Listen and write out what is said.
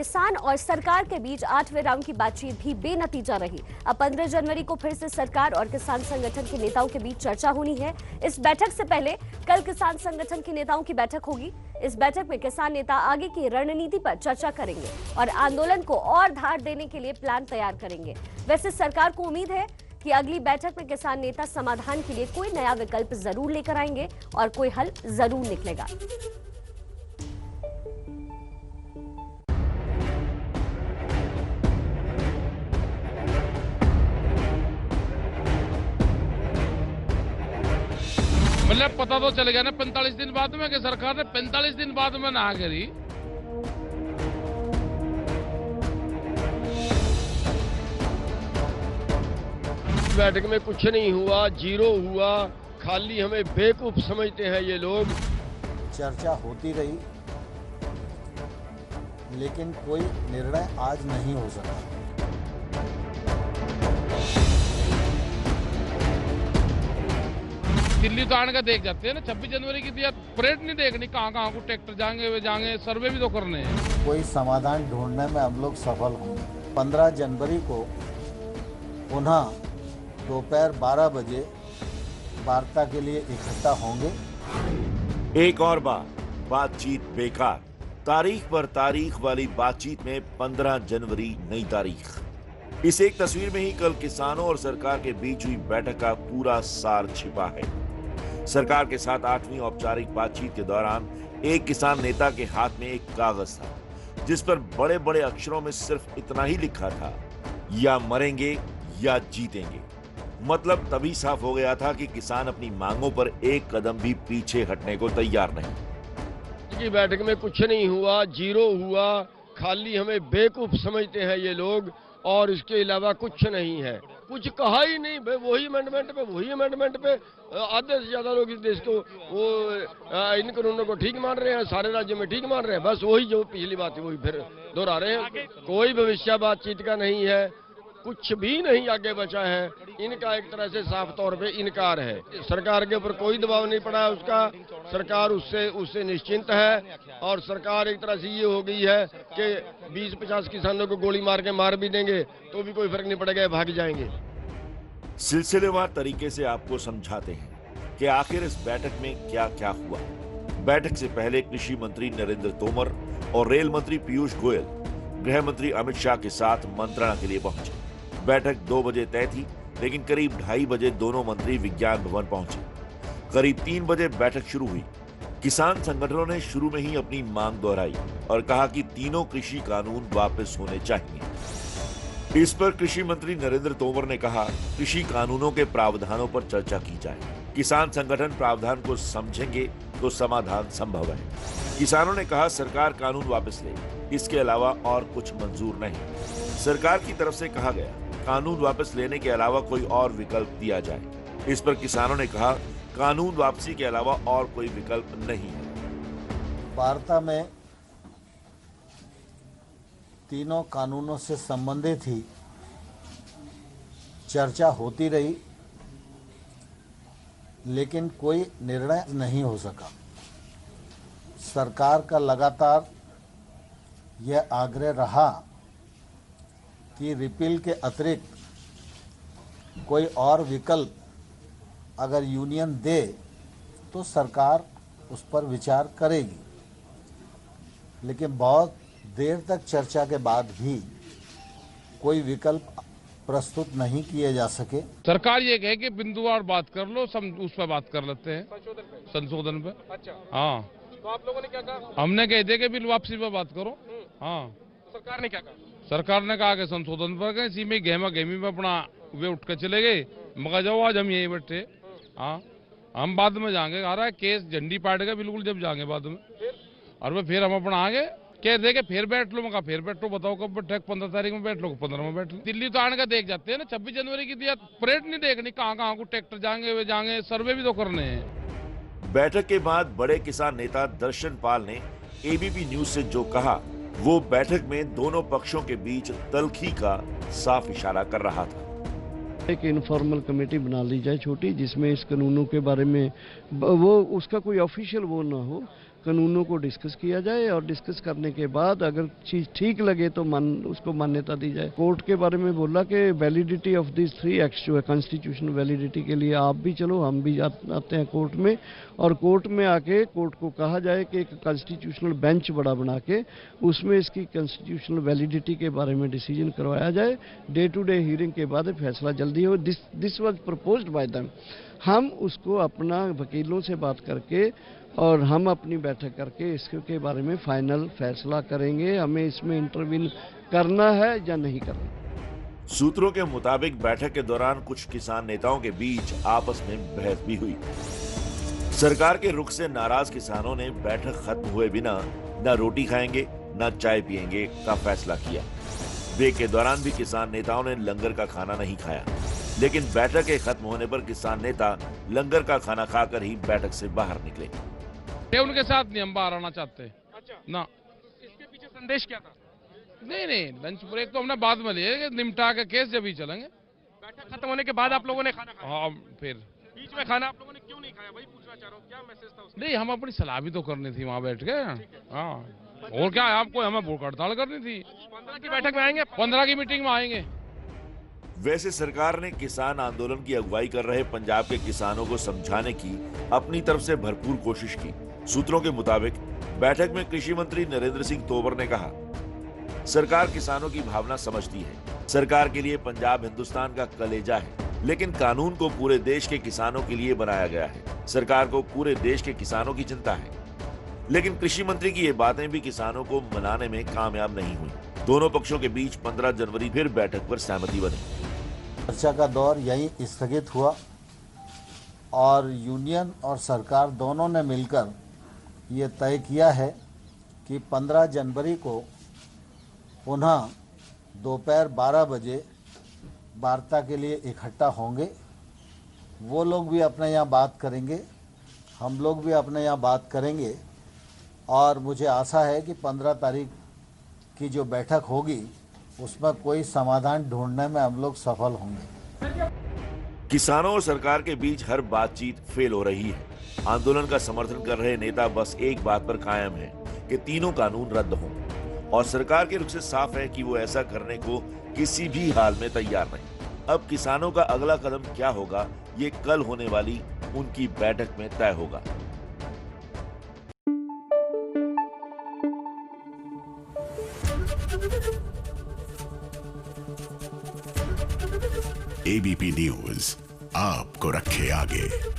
किसान और सरकार के बीच 8वें राउंड की बातचीत भी बेनतीजा रही। अब 15 जनवरी को फिर से सरकार और किसान संगठन के नेताओं के बीच चर्चा होनी है। इस बैठक से पहले कल किसान संगठन के नेताओं की बैठक होगी। इस बैठक में किसान नेता आगे की रणनीति पर चर्चा करेंगे और आंदोलन को और धार देने के लिए प्लान तैयार करेंगे। वैसे सरकार को उम्मीद है कि अगली बैठक में किसान नेता समाधान के लिए कोई नया विकल्प जरूर लेकर आएंगे और कोई हल जरूर निकलेगा। मतलब पता तो चल गया ना 45 दिन बाद में कि सरकार ने 45 दिन बाद में ना करी। बैठक में कुछ नहीं हुआ, जीरो हुआ, खाली हमें बेवकूफ समझते हैं ये लोग। चर्चा होती रही लेकिन कोई निर्णय आज नहीं हो सका। दिल्ली तो आने का देख जाते हैं ना, 26 जनवरी की दिया परेड नहीं देखनी, कहाँ कहाँ को ट्रैक्टर जाएंगे वे जाएंगे, सर्वे भी तो करने हैं। कोई समाधान ढूंढने में हम लोग सफल होंगे। 15 जनवरी को पुनः दोपहर 12 बजे वार्ता के लिए इकट्ठा होंगे। एक और बातचीत बेकार। तारीख पर तारीख वाली बातचीत में 15 जनवरी नई तारीख। इस एक तस्वीर में ही कल किसानों और सरकार के बीच हुई बैठक का पूरा सार छिपा है। सरकार के साथ 8वीं औपचारिक बातचीत के दौरान एक किसान नेता के हाथ में एक कागज था जिस पर बड़े बड़े अक्षरों में सिर्फ इतना ही लिखा था, या मरेंगे या जीतेंगे। मतलब तभी साफ हो गया था कि किसान अपनी मांगों पर एक कदम भी पीछे हटने को तैयार नहीं। की बैठक में कुछ नहीं हुआ, जीरो हुआ, खाली हमें बेवकूफ समझते हैं ये लोग और इसके अलावा कुछ नहीं है। कुछ कहा ही नहीं, वही अमेंडमेंट पे आधे से ज्यादा लोग इस देश को वो इन कानूनों को ठीक मान रहे हैं, सारे राज्यों में ठीक मान रहे हैं। बस वही जो पिछली बात है वही फिर दोहरा रहे हैं। कोई भविष्य बातचीत का नहीं है, कुछ भी नहीं आगे बचा है। इनका एक तरह से साफ तौर पे इनकार है। सरकार के ऊपर कोई दबाव नहीं पड़ा है उसका, सरकार उससे निश्चिंत है और सरकार एक तरह से ये हो गई है कि 20-50 किसानों को गोली मार के मार भी देंगे तो भी कोई फर्क नहीं पड़ेगा, भाग जाएंगे। सिलसिलेवार तरीके से आपको समझाते हैं कि आखिर इस बैठक में क्या क्या हुआ। बैठक से पहले कृषि मंत्री नरेंद्र तोमर और रेल मंत्री पीयूष गोयल गृह मंत्री अमित शाह के साथ मंत्रणा के लिए पहुंचे। बैठक 2 बजे तय थी, लेकिन करीब 2:30 बजे दोनों मंत्री विज्ञान भवन पहुंचे। करीब 3 बजे बैठक शुरू हुई। किसान संगठनों ने शुरू में ही अपनी मांग दोहराई और कहा कि तीनों कृषि कानून वापस होने चाहिए। इस पर कृषि मंत्री नरेंद्र तोमर ने कहा, कृषि कानूनों के प्रावधानों पर चर्चा की जाए। किसान संगठन प्रावधान को समझेंगे तो समाधान संभव है। किसानों ने कहा, सरकार कानून वापस ले, इसके अलावा और कुछ मंजूर नहीं। सरकार की तरफ से कहा गया, कानून वापस लेने के अलावा कोई और विकल्प दिया जाए। इस पर किसानों ने कहा, कानून वापसी के अलावा और कोई विकल्प नहीं है। वार्ता में तीनों कानूनों से संबंधित ही चर्चा होती रही लेकिन कोई निर्णय नहीं हो सका। सरकार का लगातार यह आग्रह रहा कि रिपील के अतिरिक्त कोई और विकल्प अगर यूनियन दे तो सरकार उस पर विचार करेगी, लेकिन बहुत देर तक चर्चा के बाद भी कोई विकल्प प्रस्तुत नहीं किए जा सके। सरकार ये कहे कि बिंदुवार बात कर लो, उस पर बात कर लेते हैं, संशोधन पे। अच्छा, हाँ, तो आप लोगों ने क्या कहा? हमने कह दिया कि बिल वापसी पर बात करो। हाँ, सरकार ने क्या कहा? सरकार ने कहा कि संशोधन पर गए, इसी में गहमा गहमी में अपना वे उठ कर चले गए। मगर जाओ, आज हम यही बैठे। हाँ, हम बाद में जाएंगे। आ रहा है केस झंडी पाटेगा बिल्कुल, जब जाएंगे बाद में। और वे फिर हम अपना आगे कह दे के फिर बैठ लो। मगर फिर बैठो, बताओ कब बैठे? 15 तारीख में बैठ लो, 15 में बैठ लो। दिल्ली तो आने का देख जाते हैं ना, 26 जनवरी की दिया परेड नहीं देखनी, कहाँ कहाँ को ट्रैक्टर जाएंगे वे जाएंगे, सर्वे भी तो करने हैं। बैठक के बाद बड़े किसान नेता दर्शन पाल ने एबीपी न्यूज से जो कहा, वो बैठक में दोनों पक्षों के बीच तल्खी का साफ इशारा कर रहा था। एक इनफॉर्मल कमेटी बना ली जाए छोटी, जिसमें इस कानूनों के बारे में वो उसका कोई ऑफिशियल वो ना हो, कानूनों को डिस्कस किया जाए और डिस्कस करने के बाद अगर चीज़ ठीक लगे तो उसको मान्यता दी जाए। कोर्ट के बारे में बोला कि वैलिडिटी ऑफ दिस 3 एक्ट्स जो है कॉन्स्टिट्यूशनल वैलिडिटी के लिए आप भी चलो, हम भी आते हैं कोर्ट में, और कोर्ट में आके कोर्ट को कहा जाए कि एक कॉन्स्टिट्यूशनल बेंच बड़ा बना के उसमें इसकी कॉन्स्टिट्यूशनल वैलिडिटी के बारे में डिसीजन करवाया जाए। डे टू डे हियरिंग के बाद फैसला जल्दी हो। This was proposed by them. हम उसको अपना वकीलों से बात करके और हम अपनी बैठक करके इसके बारे में फाइनल फैसला करेंगे, हमें इसमें इंटरवीन करना है या नहीं करना। सूत्रों के मुताबिक बैठक के दौरान कुछ किसान नेताओं के बीच आपस में बहस भी हुई। सरकार के रुख से नाराज किसानों ने बैठक खत्म हुए बिना न रोटी खाएंगे न चाय पिएंगे का फैसला किया। ब्रेक के दौरान भी किसान नेताओं ने लंगर का खाना नहीं खाया, लेकिन बैठक के खत्म होने पर किसान नेता लंगर का खाना खाकर ही बैठक से बाहर निकले। उनके साथ नहीं हम बाहर आना चाहते। अच्छा, ना इसके पीछे संदेश क्या था? नहीं, लंच ब्रेक तो हमने बाद में लिए, निपटा के केस जब ही चलेंगे। बैठक खत्म होने के बाद आप लोगों ने खाना खाया? हाँ, फिर बीच में खाना आप लोगों ने क्यों नहीं खाया, वही पूछना चाह रहा हूँ, क्या मैसेज था उसका? नहीं, हम अपनी सलाह भी तो करनी थी वहाँ बैठ के। हाँ, और क्या है, आपको हमें भूख हड़ताल करनी थी। 15 की बैठक में आएंगे? 15 की मीटिंग में आएंगे। वैसे सरकार ने किसान आंदोलन की अगुवाई कर रहे पंजाब के किसानों को समझाने की अपनी तरफ से भरपूर कोशिश की। सूत्रों के मुताबिक बैठक में कृषि मंत्री नरेंद्र सिंह तोमर ने कहा, सरकार किसानों की भावना समझती है। सरकार के लिए पंजाब हिंदुस्तान का कलेजा है, लेकिन कानून को पूरे देश के किसानों के लिए बनाया गया है। सरकार को पूरे देश के किसानों की चिंता है, लेकिन कृषि मंत्री की ये बातें भी किसानों को मनाने में कामयाब नहीं हुई। दोनों पक्षों के बीच 15 जनवरी फिर बैठक पर सहमति बनी। चर्चा का दौर यही स्थगित हुआ और यूनियन और सरकार दोनों ने मिलकर ये तय किया है कि 15 जनवरी को पुनः दोपहर 12 बजे वार्ता के लिए इकट्ठा होंगे। वो लोग भी अपने यहाँ बात करेंगे, हम लोग भी अपने यहाँ बात करेंगे, और मुझे आशा है कि 15 तारीख की जो बैठक होगी उसमें कोई समाधान ढूंढने में हम लोग सफल होंगे। किसानों और सरकार के बीच हर बातचीत फेल हो रही है। आंदोलन का समर्थन कर रहे नेता बस एक बात पर कायम है कि तीनों कानून रद्द हों, और सरकार के रुख से साफ है कि वो ऐसा करने को किसी भी हाल में तैयार नहीं। अब किसानों का अगला कदम क्या होगा, ये कल होने वाली उनकी बैठक में तय होगा। एबीपी न्यूज आपको रखे आगे।